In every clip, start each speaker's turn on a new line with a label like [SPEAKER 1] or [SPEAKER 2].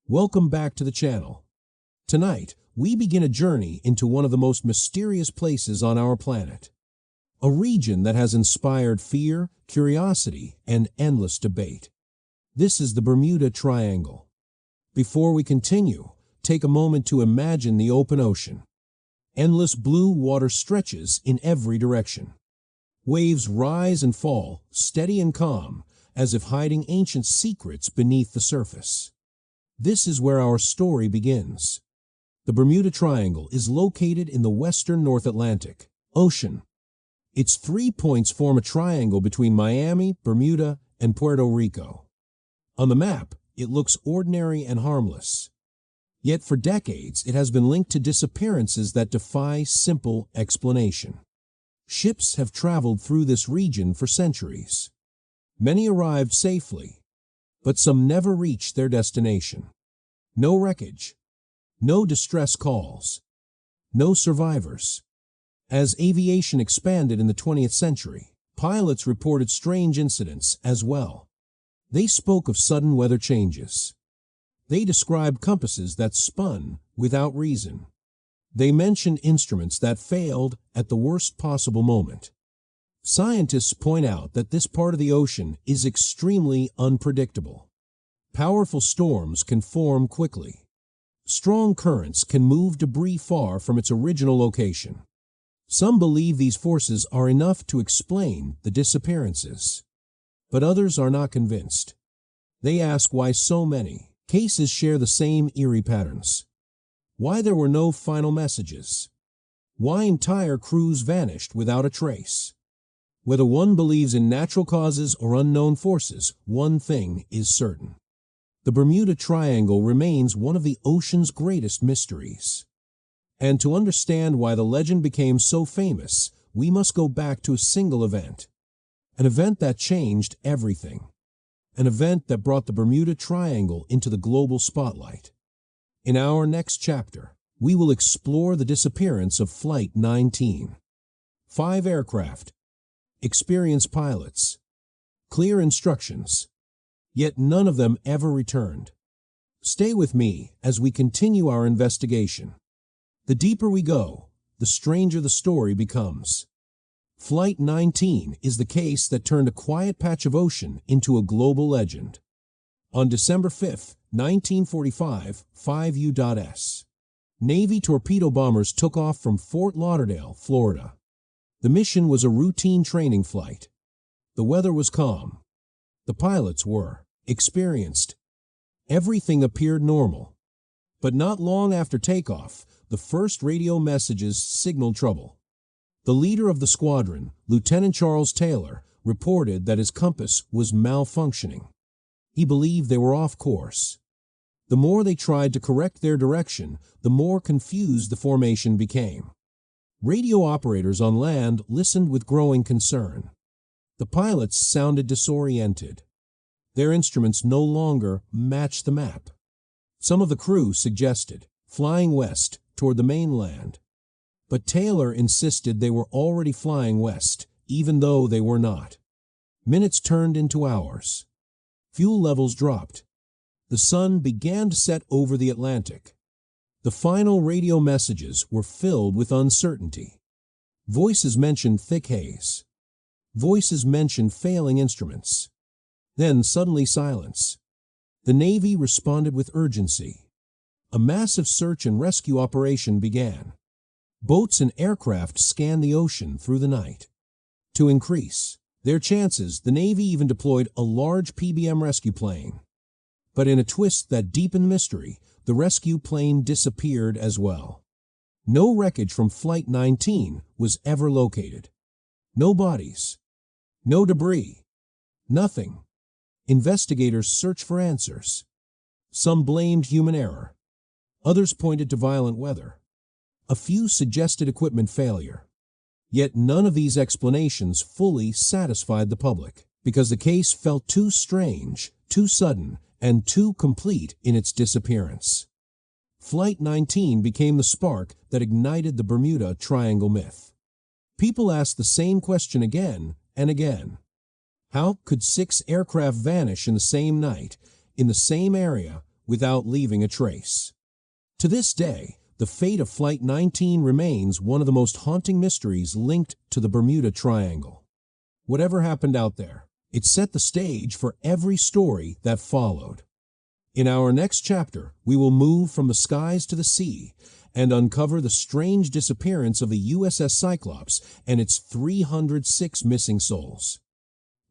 [SPEAKER 1] Welcome back to the channel. Tonight, we begin a journey into one of the most mysterious places on our planet. A region that has inspired fear, curiosity, and endless debate. This is the Bermuda Triangle. Before we continue, take a moment to imagine the open ocean. Endless blue water stretches in every direction. Waves rise and fall, steady and calm, as if hiding ancient secrets beneath the surface. This is where our story begins. The Bermuda Triangle is located in the western North Atlantic Ocean. Its 3 points form a triangle between Miami, Bermuda, and Puerto Rico. On the map, it looks ordinary and harmless. Yet for decades, it has been linked to disappearances that defy simple explanation. Ships have traveled through this region for centuries. Many arrived safely, but some never reached their destination. No wreckage, no distress calls, no survivors. As aviation expanded in the 20th century, pilots reported strange incidents as well. They spoke of sudden weather changes. They described compasses that spun without reason. They mentioned instruments that failed at the worst possible moment. Scientists point out that this part of the ocean is extremely unpredictable. Powerful storms can form quickly. Strong currents can move debris far from its original location. Some believe these forces are enough to explain the disappearances. But others are not convinced. They ask why so many cases share the same eerie patterns. Why there were no final messages. Why entire crews vanished without a trace. Whether one believes in natural causes or unknown forces, one thing is certain. The Bermuda Triangle remains one of the ocean's greatest mysteries. And to understand why the legend became so famous, we must go back to a single event. An event that changed everything. An event that brought the Bermuda Triangle into the global spotlight. In our next chapter, we will explore the disappearance of Flight 19. 5 aircraft. Experienced pilots. Clear instructions. Yet none of them ever returned. Stay with me as we continue our investigation. The deeper we go, the stranger the story becomes. Flight 19 is the case that turned a quiet patch of ocean into a global legend. On December 5, 1945, 5U.S. Navy torpedo bombers took off from Fort Lauderdale, Florida. The mission was a routine training flight. The weather was calm. The pilots were experienced. Everything appeared normal. But not long after takeoff, the first radio messages signaled trouble. The leader of the squadron, Lieutenant Charles Taylor, reported that his compass was malfunctioning. He believed they were off course. The more they tried to correct their direction, the more confused the formation became. Radio operators on land listened with growing concern. The pilots sounded disoriented. Their instruments no longer matched the map. Some of the crew suggested flying west toward the mainland. But Taylor insisted they were already flying west, even though they were not. Minutes turned into hours. Fuel levels dropped. The sun began to set over the Atlantic. The final radio messages were filled with uncertainty. Voices mentioned thick haze. Voices mentioned failing instruments. Then suddenly silence. The Navy responded with urgency. A massive search and rescue operation began. Boats and aircraft scanned the ocean through the night. To increase their chances, the Navy even deployed a large PBM rescue plane. But in a twist that deepened mystery, the rescue plane disappeared as well. No wreckage from Flight 19 was ever located. No bodies. No debris. Nothing. Investigators searched for answers. Some blamed human error. Others pointed to violent weather. A few suggested equipment failure. Yet none of these explanations fully satisfied the public, because the case felt too strange, too sudden, and too complete in its disappearance. Flight 19 became the spark that ignited the Bermuda Triangle myth. People asked the same question again and again. How could 6 aircraft vanish in the same night, in the same area, without leaving a trace. To this day, the fate of Flight 19 remains one of the most haunting mysteries linked to the Bermuda Triangle. Whatever happened out there, it set the stage for every story that followed. In our next chapter, we will move from the skies to the sea and uncover the strange disappearance of the USS Cyclops and its 306 missing souls.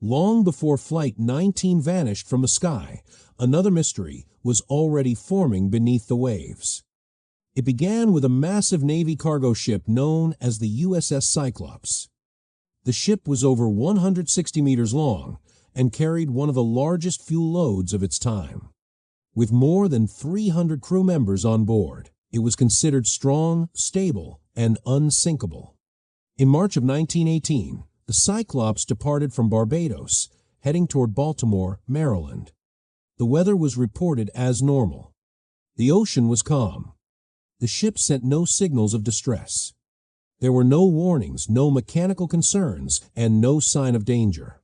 [SPEAKER 1] Long before Flight 19 vanished from the sky, another mystery was already forming beneath the waves. It began with a massive Navy cargo ship known as the USS Cyclops. The ship was over 160 meters long and carried one of the largest fuel loads of its time. With more than 300 crew members on board, it was considered strong, stable, and unsinkable. In March of 1918, the Cyclops departed from Barbados, heading toward Baltimore, Maryland. The weather was reported as normal. The ocean was calm. The ship sent no signals of distress. There were no warnings, no mechanical concerns, and no sign of danger.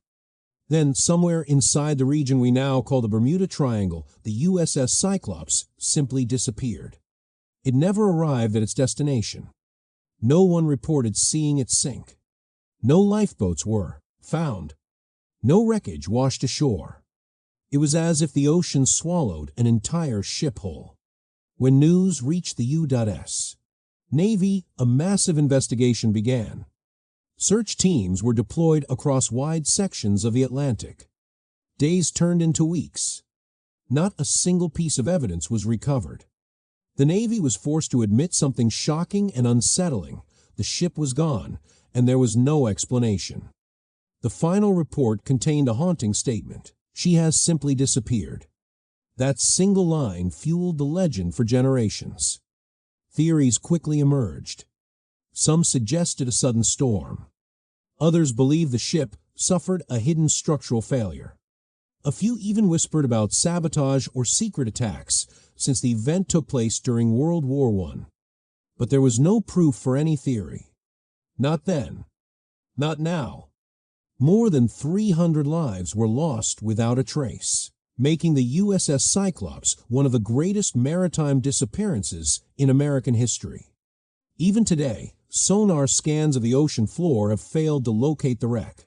[SPEAKER 1] Then, somewhere inside the region we now call the Bermuda Triangle, the USS Cyclops simply disappeared. It never arrived at its destination. No one reported seeing it sink. No lifeboats were found. No wreckage washed ashore. It was as if the ocean swallowed an entire ship whole. When news reached the U.S. Navy, a massive investigation began. Search teams were deployed across wide sections of the Atlantic. Days turned into weeks. Not a single piece of evidence was recovered. The Navy was forced to admit something shocking and unsettling. The ship was gone, and there was no explanation. The final report contained a haunting statement. She has simply disappeared. That single line fueled the legend for generations. Theories quickly emerged. Some suggested a sudden storm. Others believed the ship suffered a hidden structural failure. A few even whispered about sabotage or secret attacks, since the event took place during World War I. But there was no proof for any theory. Not then. Not now. More than 300 lives were lost without a trace, making the USS Cyclops one of the greatest maritime disappearances in American history. Even today, sonar scans of the ocean floor have failed to locate the wreck.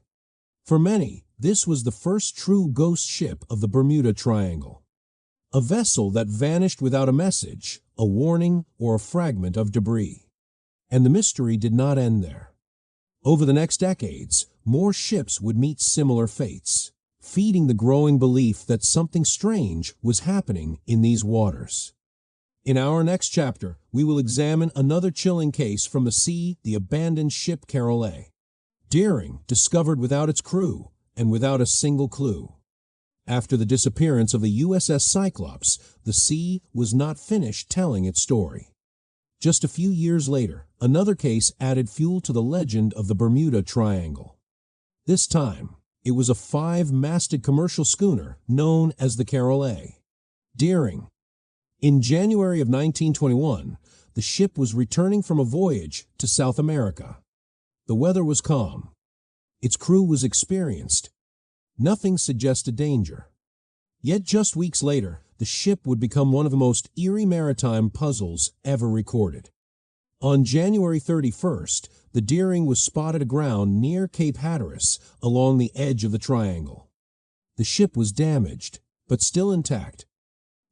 [SPEAKER 1] For many, this was the first true ghost ship of the Bermuda Triangle. A vessel that vanished without a message, a warning, or a fragment of debris. And the mystery did not end there. Over the next decades, more ships would meet similar fates, feeding the growing belief that something strange was happening in these waters. In our next chapter, we will examine another chilling case from the sea, the abandoned ship Carol A. Deering, discovered without its crew and without a single clue. After the disappearance of the USS Cyclops, the sea was not finished telling its story. Just a few years later, another case added fuel to the legend of the Bermuda Triangle. This time, it was a 5-masted commercial schooner known as the Carol A. Deering. In January of 1921, the ship was returning from a voyage to South America. The weather was calm. Its crew was experienced. Nothing suggested danger. Yet just weeks later, the ship would become one of the most eerie maritime puzzles ever recorded. On January 31st, the Deering was spotted aground near Cape Hatteras along the edge of the triangle. The ship was damaged, but still intact.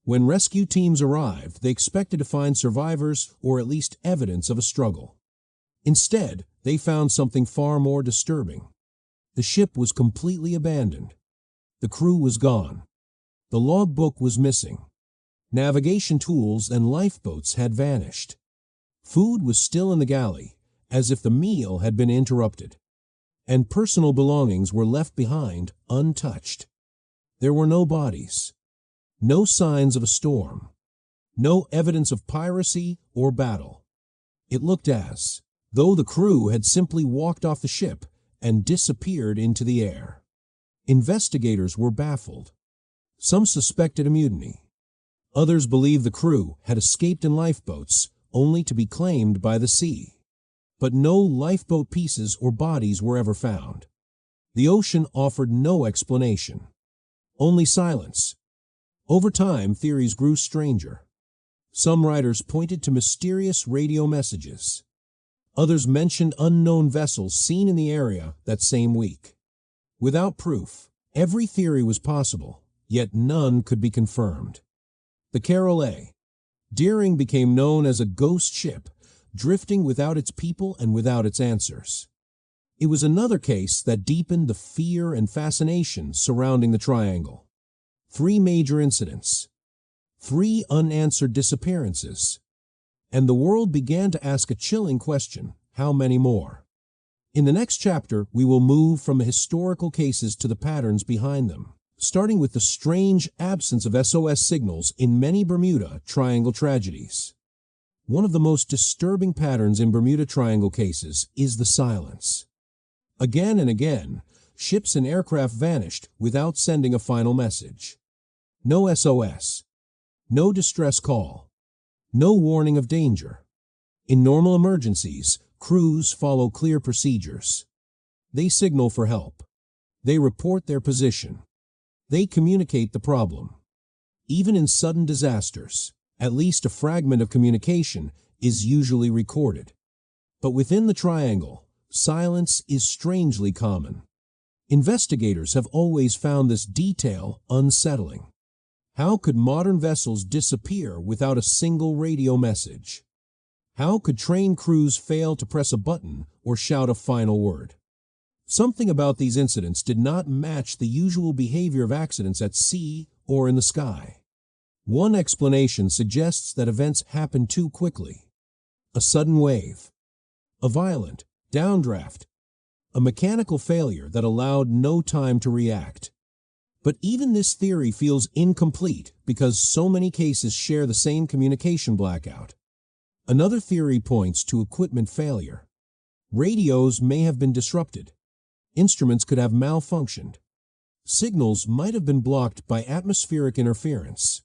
[SPEAKER 1] When rescue teams arrived, they expected to find survivors or at least evidence of a struggle. Instead, they found something far more disturbing. The ship was completely abandoned. The crew was gone. The logbook was missing. Navigation tools and lifeboats had vanished. Food was still in the galley, as if the meal had been interrupted. And personal belongings were left behind untouched. There were no bodies. No signs of a storm. No evidence of piracy or battle. It looked as though the crew had simply walked off the ship and disappeared into the air. Investigators were baffled. Some suspected a mutiny. Others believed the crew had escaped in lifeboats only to be claimed by the sea. But no lifeboat pieces or bodies were ever found. The ocean offered no explanation. Only silence. Over time, theories grew stranger. Some writers pointed to mysterious radio messages. Others mentioned unknown vessels seen in the area that same week. Without proof, every theory was possible, yet none could be confirmed. The Carolet. Deering became known as a ghost ship, drifting without its people and without its answers. It was another case that deepened the fear and fascination surrounding the triangle. 3 major incidents. 3 unanswered disappearances. And the world began to ask a chilling question: how many more? In the next chapter, we will move from the historical cases to the patterns behind them, starting with the strange absence of SOS signals in many Bermuda Triangle tragedies. One of the most disturbing patterns in Bermuda Triangle cases is the silence. Again and again, ships and aircraft vanished without sending a final message. No SOS. No distress call. No warning of danger. In normal emergencies, crews follow clear procedures. They signal for help. They report their position. They communicate the problem. Even in sudden disasters, at least a fragment of communication is usually recorded. But within the triangle, silence is strangely common. Investigators have always found this detail unsettling. How could modern vessels disappear without a single radio message? How could trained crews fail to press a button or shout a final word? Something about these incidents did not match the usual behavior of accidents at sea or in the sky. One explanation suggests that events happened too quickly. A sudden wave, a violent downdraft, a mechanical failure that allowed no time to react. But even this theory feels incomplete because so many cases share the same communication blackout. Another theory points to equipment failure. Radios may have been disrupted. Instruments could have malfunctioned. Signals might have been blocked by atmospheric interference.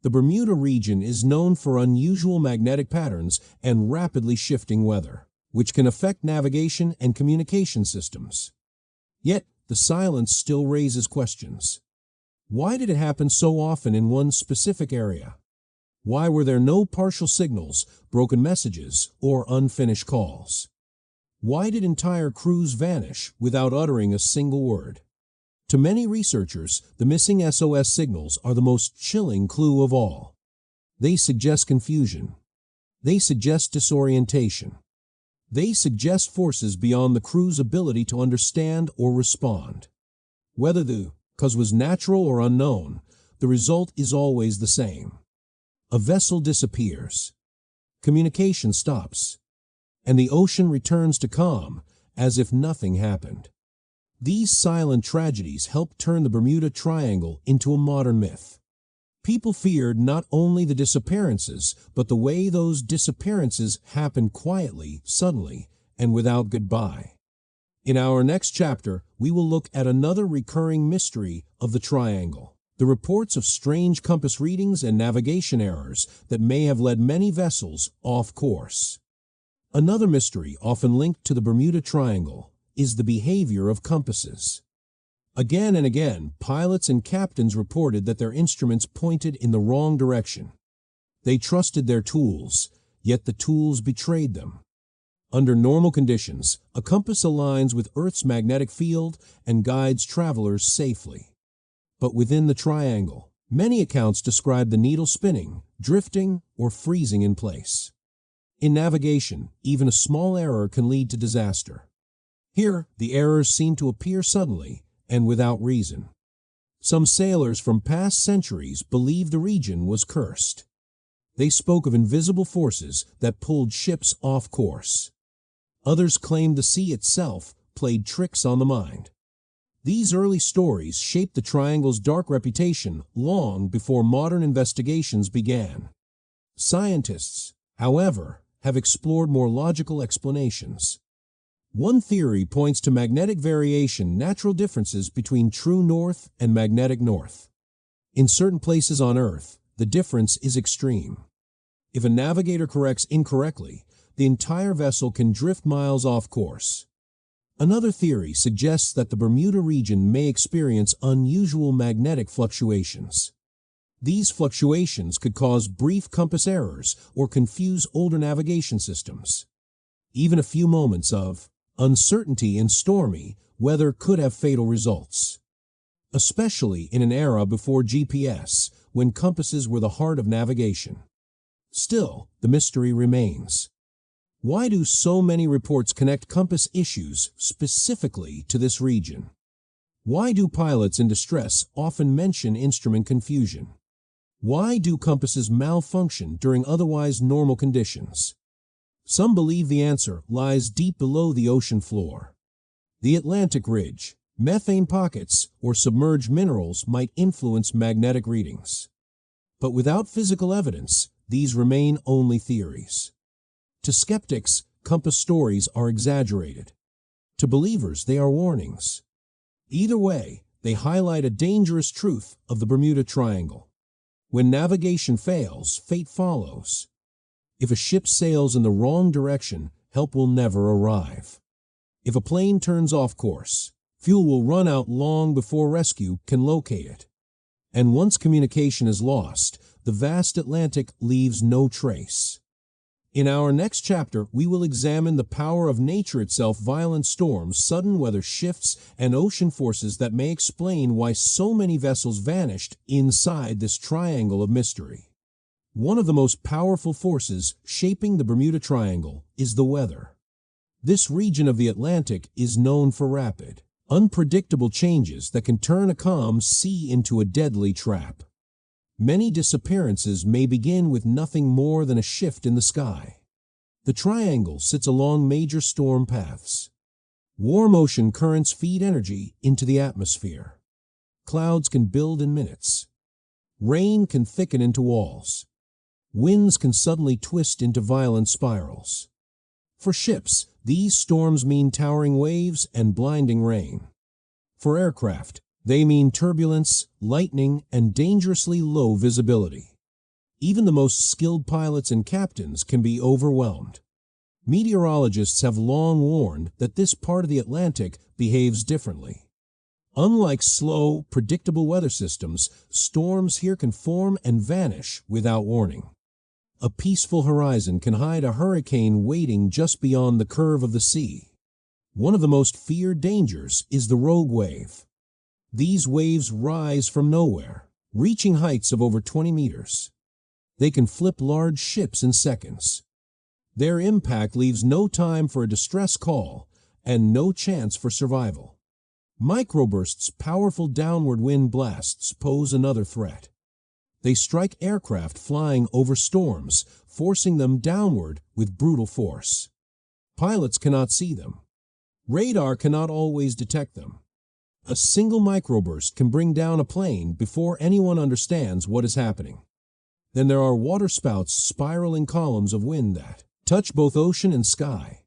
[SPEAKER 1] The Bermuda region is known for unusual magnetic patterns and rapidly shifting weather, which can affect navigation and communication systems. Yet, the silence still raises questions. Why did it happen so often in one specific area? Why were there no partial signals, broken messages, or unfinished calls? Why did entire crews vanish without uttering a single word? To many researchers, the missing SOS signals are the most chilling clue of all. They suggest confusion. They suggest disorientation. They suggest forces beyond the crew's ability to understand or respond. Whether the cause was natural or unknown, the result is always the same. A vessel disappears. Communication stops. And the ocean returns to calm as if nothing happened. These silent tragedies helped turn the Bermuda Triangle into a modern myth. People feared not only the disappearances, but the way those disappearances happened quietly, suddenly, and without goodbye. In our next chapter, we will look at another recurring mystery of the triangle, the reports of strange compass readings and navigation errors that may have led many vessels off course. Another mystery often linked to the Bermuda Triangle is the behavior of compasses. Again and again, pilots and captains reported that their instruments pointed in the wrong direction. They trusted their tools, yet the tools betrayed them. Under normal conditions, a compass aligns with Earth's magnetic field and guides travelers safely. But within the triangle, many accounts describe the needle spinning, drifting, or freezing in place. In navigation, even a small error can lead to disaster. Here, the errors seem to appear suddenly and without reason. Some sailors from past centuries believed the region was cursed. They spoke of invisible forces that pulled ships off course. Others claimed the sea itself played tricks on the mind. These early stories shaped the triangle's dark reputation long before modern investigations began. Scientists, however, have explored more logical explanations. One theory points to magnetic variation, natural differences between true north and magnetic north. In certain places on Earth, the difference is extreme. If a navigator corrects incorrectly, the entire vessel can drift miles off course. Another theory suggests that the Bermuda region may experience unusual magnetic fluctuations. These fluctuations could cause brief compass errors or confuse older navigation systems. Even a few moments of uncertainty in stormy weather could have fatal results, especially in an era before GPS, when compasses were the heart of navigation. Still, the mystery remains. Why do so many reports connect compass issues specifically to this region? Why do pilots in distress often mention instrument confusion? Why do compasses malfunction during otherwise normal conditions? Some believe the answer lies deep below the ocean floor. The Atlantic ridge, methane pockets, or submerged minerals might influence magnetic readings. But without physical evidence, these remain only theories. To skeptics, compass stories are exaggerated. To believers, they are warnings. Either way, they highlight a dangerous truth of the Bermuda Triangle. When navigation fails, fate follows. If a ship sails in the wrong direction, help will never arrive. If a plane turns off course, fuel will run out long before rescue can locate it. And once communication is lost, the vast Atlantic leaves no trace. In our next chapter, we will examine the power of nature itself, violent storms, sudden weather shifts, and ocean forces that may explain why so many vessels vanished inside this triangle of mystery. One of the most powerful forces shaping the Bermuda Triangle is the weather. This region of the Atlantic is known for rapid, unpredictable changes that can turn a calm sea into a deadly trap. Many disappearances may begin with nothing more than a shift in the sky. The triangle sits along major storm paths. Warm ocean currents feed energy into the atmosphere. Clouds can build in minutes. Rain can thicken into walls. Winds can suddenly twist into violent spirals. For ships, these storms mean towering waves and blinding rain. For aircraft, they mean turbulence, lightning, and dangerously low visibility. Even the most skilled pilots and captains can be overwhelmed. Meteorologists have long warned that this part of the Atlantic behaves differently. Unlike slow, predictable weather systems, storms here can form and vanish without warning. A peaceful horizon can hide a hurricane waiting just beyond the curve of the sea. One of the most feared dangers is the rogue wave. These waves rise from nowhere, reaching heights of over 20 meters. They can flip large ships in seconds. Their impact leaves no time for a distress call and no chance for survival. Microbursts, powerful downward wind blasts, pose another threat. They strike aircraft flying over storms, forcing them downward with brutal force. Pilots cannot see them. Radar cannot always detect them. A single microburst can bring down a plane before anyone understands what is happening. Then there are waterspouts, spiraling columns of wind that touch both ocean and sky.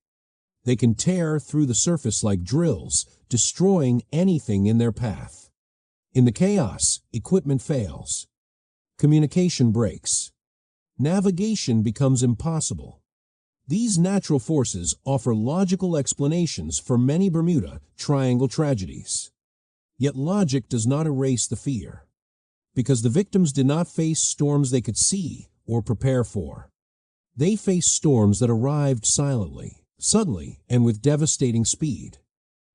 [SPEAKER 1] They can tear through the surface like drills, destroying anything in their path. In the chaos, equipment fails. Communication breaks. Navigation becomes impossible. These natural forces offer logical explanations for many Bermuda Triangle tragedies. Yet logic does not erase the fear, because the victims did not face storms they could see or prepare for. They faced storms that arrived silently, suddenly, and with devastating speed.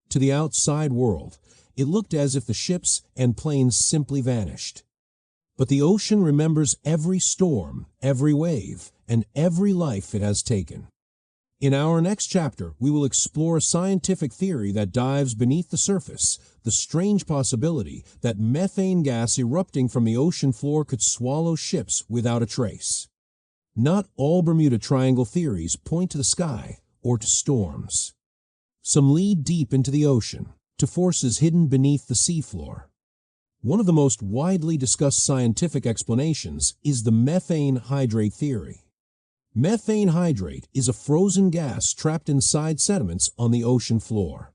[SPEAKER 1] To the outside world, it looked as if the ships and planes simply vanished. But the ocean remembers every storm, every wave, and every life it has taken. In our next chapter, we will explore a scientific theory that dives beneath the surface, the strange possibility that methane gas erupting from the ocean floor could swallow ships without a trace. Not all Bermuda Triangle theories point to the sky or to storms. Some lead deep into the ocean, to forces hidden beneath the seafloor. One of the most widely discussed scientific explanations is the methane hydrate theory. Methane hydrate is a frozen gas trapped inside sediments on the ocean floor.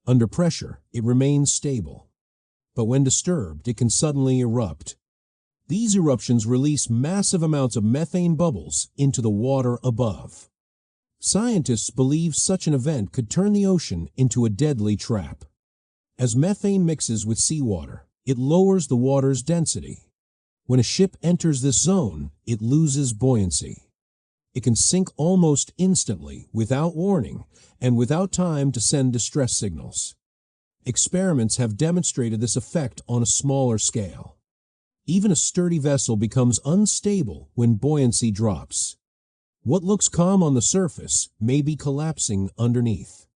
[SPEAKER 1] Under pressure, it remains stable. But when disturbed, it can suddenly erupt. These eruptions release massive amounts of methane bubbles into the water above. Scientists believe such an event could turn the ocean into a deadly trap. As methane mixes with seawater, it lowers the water's density. When a ship enters this zone, it loses buoyancy. It can sink almost instantly, without warning, and without time to send distress signals. Experiments have demonstrated this effect on a smaller scale. Even a sturdy vessel becomes unstable when buoyancy drops. What looks calm on the surface may be collapsing underneath.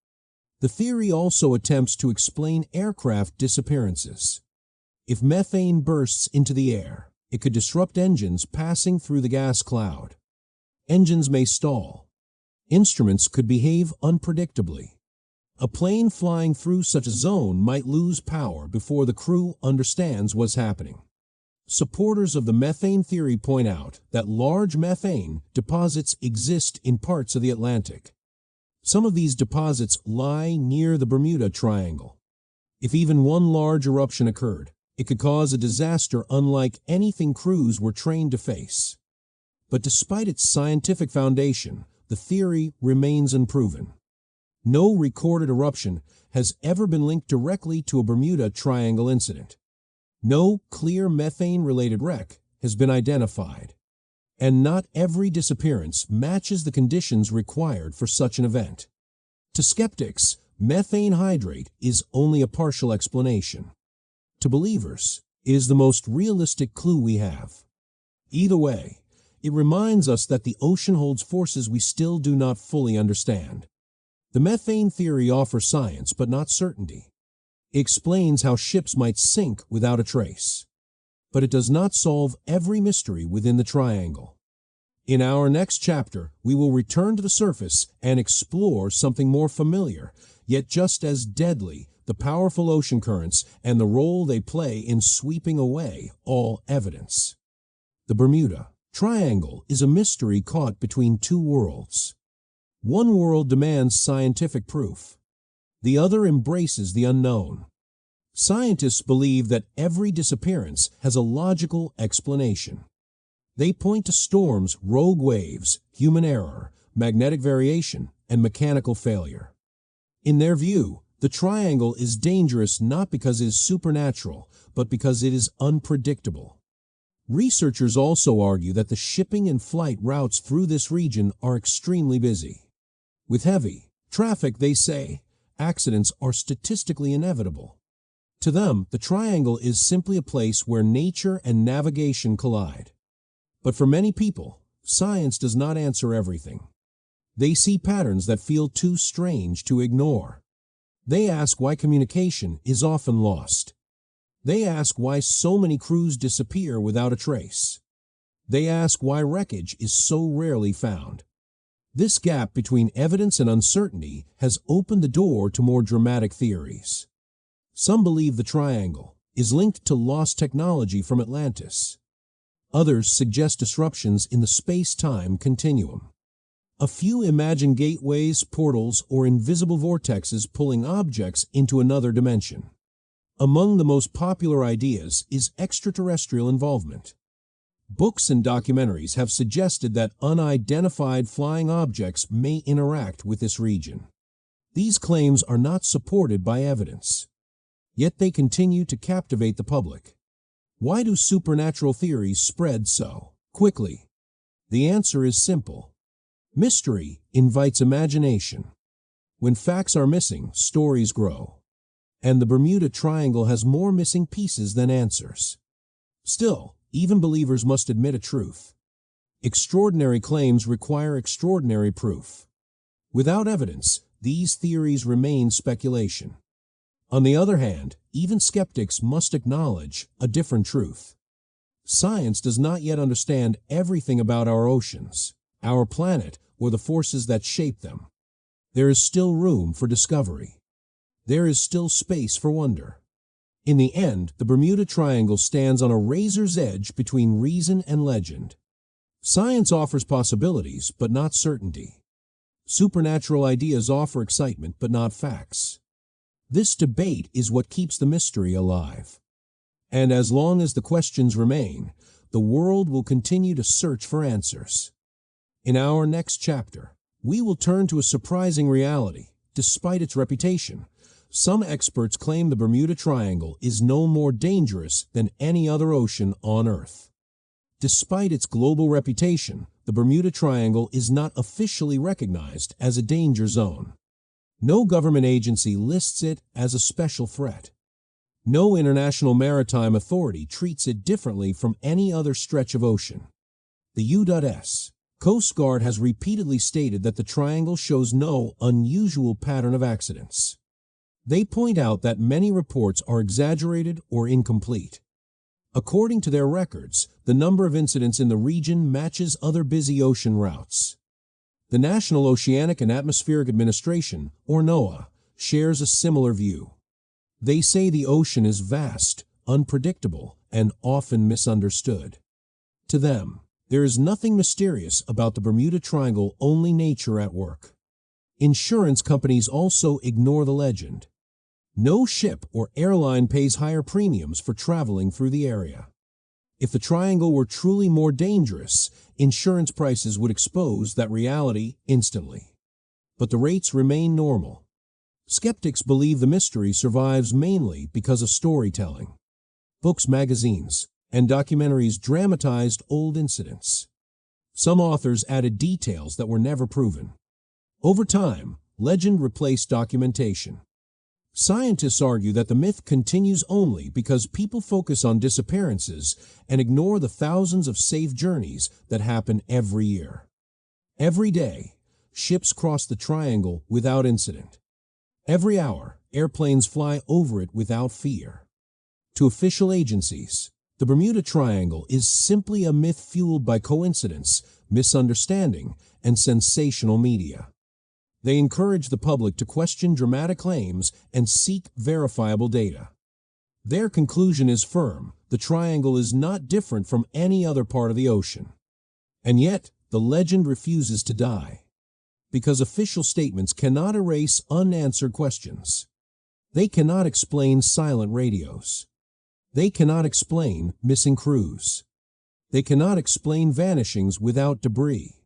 [SPEAKER 1] The theory also attempts to explain aircraft disappearances. If methane bursts into the air, it could disrupt engines passing through the gas cloud. Engines may stall. Instruments could behave unpredictably. A plane flying through such a zone might lose power before the crew understands what's happening. Supporters of the methane theory point out that large methane deposits exist in parts of the Atlantic. Some of these deposits lie near the Bermuda Triangle. If even one large eruption occurred, it could cause a disaster unlike anything crews were trained to face. But despite its scientific foundation, the theory remains unproven. No recorded eruption has ever been linked directly to a Bermuda Triangle incident. No clear methane-related wreck has been identified. And not every disappearance matches the conditions required for such an event. To skeptics, methane hydrate is only a partial explanation. To believers, it is the most realistic clue we have. Either way, it reminds us that the ocean holds forces we still do not fully understand. The methane theory offers science but not certainty. It explains how ships might sink without a trace. But it does not solve every mystery within the triangle. In our next chapter, we will return to the surface and explore something more familiar, yet just as deadly, the powerful ocean currents and the role they play in sweeping away all evidence. The Bermuda Triangle is a mystery caught between two worlds. One world demands scientific proof. The other embraces the unknown. Scientists believe that every disappearance has a logical explanation. They point to storms, rogue waves, human error, magnetic variation, and mechanical failure. In their view, the triangle is dangerous not because it is supernatural, but because it is unpredictable. Researchers also argue that the shipping and flight routes through this region are extremely busy. With heavy traffic, they say, accidents are statistically inevitable. To them, the triangle is simply a place where nature and navigation collide. But for many people, science does not answer everything. They see patterns that feel too strange to ignore. They ask why communication is often lost. They ask why so many crews disappear without a trace. They ask why wreckage is so rarely found. This gap between evidence and uncertainty has opened the door to more dramatic theories. Some believe the triangle is linked to lost technology from Atlantis. Others suggest disruptions in the space-time continuum. A few imagine gateways, portals, or invisible vortexes pulling objects into another dimension. Among the most popular ideas is extraterrestrial involvement. Books and documentaries have suggested that unidentified flying objects may interact with this region. These claims are not supported by evidence. Yet they continue to captivate the public. Why do supernatural theories spread so quickly? The answer is simple. Mystery invites imagination. When facts are missing, stories grow. And the Bermuda Triangle has more missing pieces than answers. Still, even believers must admit a truth. Extraordinary claims require extraordinary proof. Without evidence, these theories remain speculation. On the other hand, even skeptics must acknowledge a different truth. Science does not yet understand everything about our oceans, our planet, or the forces that shape them. There is still room for discovery. There is still space for wonder. In the end, the Bermuda Triangle stands on a razor's edge between reason and legend. Science offers possibilities, but not certainty. Supernatural ideas offer excitement, but not facts. This debate is what keeps the mystery alive. And as long as the questions remain, the world will continue to search for answers. In our next chapter, we will turn to a surprising reality. Despite its reputation, some experts claim the Bermuda Triangle is no more dangerous than any other ocean on Earth. Despite its global reputation, the Bermuda Triangle is not officially recognized as a danger zone. No government agency lists it as a special threat. No international maritime authority treats it differently from any other stretch of ocean. The U.S. Coast Guard has repeatedly stated that the triangle shows no unusual pattern of accidents. They point out that many reports are exaggerated or incomplete. According to their records, the number of incidents in the region matches other busy ocean routes. The National Oceanic and Atmospheric Administration, or NOAA, shares a similar view. They say the ocean is vast, unpredictable, and often misunderstood. To them, there is nothing mysterious about the Bermuda Triangle, only nature at work. Insurance companies also ignore the legend. No ship or airline pays higher premiums for traveling through the area. If the triangle were truly more dangerous, insurance prices would expose that reality instantly. But the rates remain normal. Skeptics believe the mystery survives mainly because of storytelling. Books, magazines, and documentaries dramatized old incidents. Some authors added details that were never proven. Over time, legend replaced documentation. Scientists argue that the myth continues only because people focus on disappearances and ignore the thousands of safe journeys that happen every year. Every day, ships cross the triangle without incident. Every hour, airplanes fly over it without fear. To official agencies, the Bermuda Triangle is simply a myth fueled by coincidence, misunderstanding, and sensational media. They encourage the public to question dramatic claims and seek verifiable data. Their conclusion is firm: the triangle is not different from any other part of the ocean. And yet, the legend refuses to die. Because official statements cannot erase unanswered questions. They cannot explain silent radios. They cannot explain missing crews. They cannot explain vanishings without debris.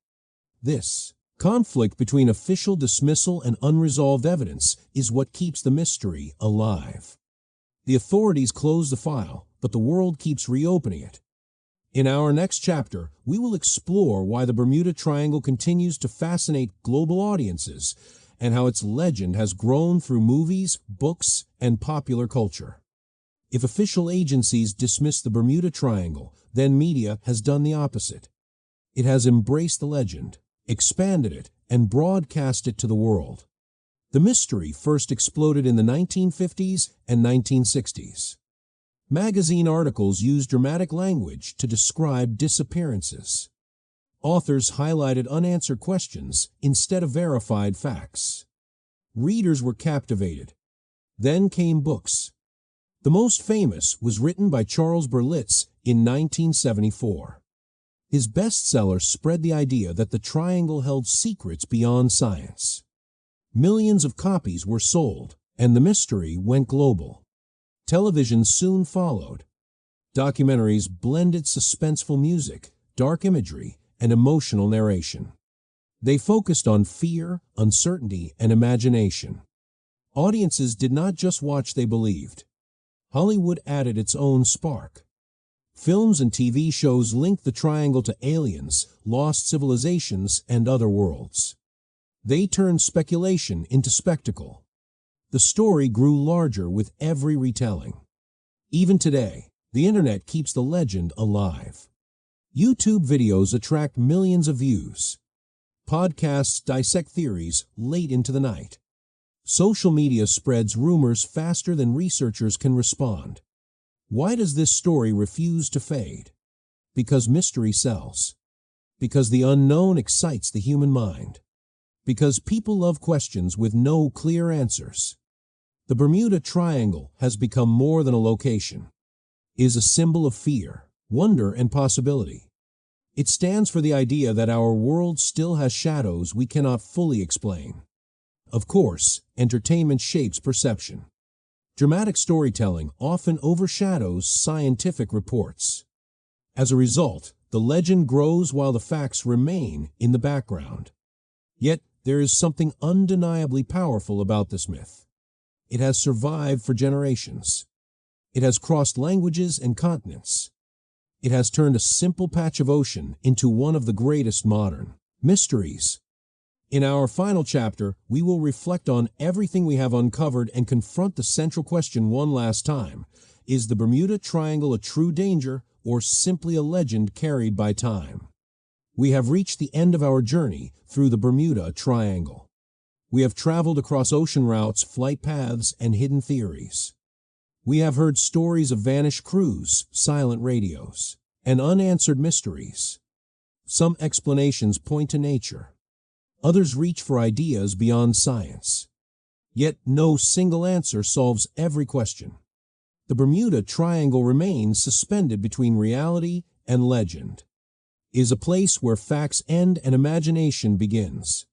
[SPEAKER 1] This conflict between official dismissal and unresolved evidence is what keeps the mystery alive. The authorities close the file, but the world keeps reopening it. In our next chapter, we will explore why the Bermuda Triangle continues to fascinate global audiences and how its legend has grown through movies, books, and popular culture. If official agencies dismiss the Bermuda Triangle, then media has done the opposite. It has embraced the legend, expanded it, and broadcast it to the world. The mystery first exploded in the 1950s and 1960s. Magazine articles used dramatic language to describe disappearances. Authors highlighted unanswered questions instead of verified facts. Readers were captivated. Then came books. The most famous was written by Charles Berlitz in 1974. His bestseller spread the idea that the triangle held secrets beyond science. Millions of copies were sold, and the mystery went global. Television soon followed. Documentaries blended suspenseful music, dark imagery, and emotional narration. They focused on fear, uncertainty, and imagination. Audiences did not just watch, they believed. Hollywood added its own spark. Films and TV shows linked the triangle to aliens, lost civilizations, and other worlds. They turned speculation into spectacle. The story grew larger with every retelling. Even today, the internet keeps the legend alive. YouTube videos attract millions of views. Podcasts dissect theories late into the night. Social media spreads rumors faster than researchers can respond. Why does this story refuse to fade? Because mystery sells. Because the unknown excites the human mind. Because people love questions with no clear answers. The Bermuda Triangle has become more than a location. It is a symbol of fear, wonder, and possibility. It stands for the idea that our world still has shadows we cannot fully explain. Of course, entertainment shapes perception. Dramatic storytelling often overshadows scientific reports. As a result, the legend grows while the facts remain in the background. Yet, there is something undeniably powerful about this myth. It has survived for generations. It has crossed languages and continents. It has turned a simple patch of ocean into one of the greatest modern mysteries. In our final chapter, we will reflect on everything we have uncovered and confront the central question one last time. Is the Bermuda Triangle a true danger or simply a legend carried by time? We have reached the end of our journey through the Bermuda Triangle. We have traveled across ocean routes, flight paths, and hidden theories. We have heard stories of vanished crews, silent radios, and unanswered mysteries. Some explanations point to nature. Others reach for ideas beyond science. Yet no single answer solves every question. The Bermuda Triangle remains suspended between reality and legend. Is a place where facts end and imagination begins.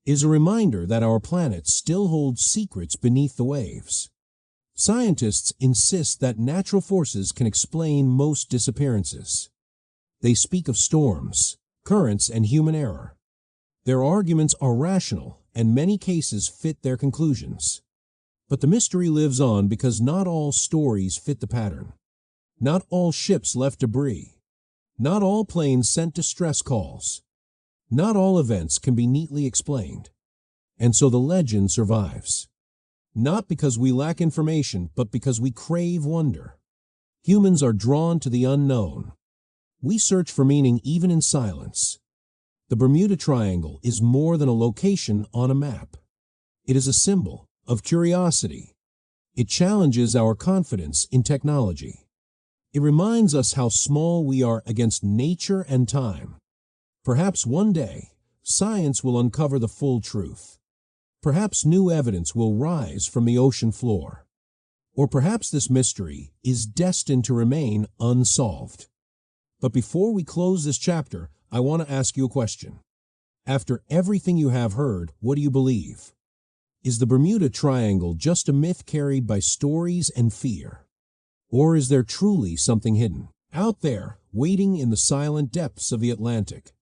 [SPEAKER 1] Is a reminder that our planet still holds secrets beneath the waves. Scientists insist that natural forces can explain most disappearances. They speak of storms, currents, and human error. Their arguments are rational, and many cases fit their conclusions. But the mystery lives on because not all stories fit the pattern. Not all ships left debris. Not all planes sent distress calls. Not all events can be neatly explained. And so the legend survives. Not because we lack information, but because we crave wonder. Humans are drawn to the unknown. We search for meaning even in silence. The Bermuda Triangle is more than a location on a map. It is a symbol of curiosity. It challenges our confidence in technology. It reminds us how small we are against nature and time. Perhaps one day, science will uncover the full truth. Perhaps new evidence will rise from the ocean floor. Or perhaps this mystery is destined to remain unsolved. But before we close this chapter, I want to ask you a question. After everything you have heard, what do you believe? Is the Bermuda Triangle just a myth carried by stories and fear? Or is there truly something hidden, out there, waiting in the silent depths of the Atlantic?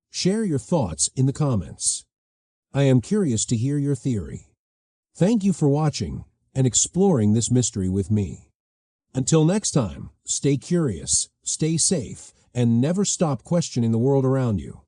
[SPEAKER 1] Share your thoughts in the comments. I am curious to hear your theory. Thank you for watching and exploring this mystery with me. Until next time, stay curious, stay safe, and never stop questioning the world around you.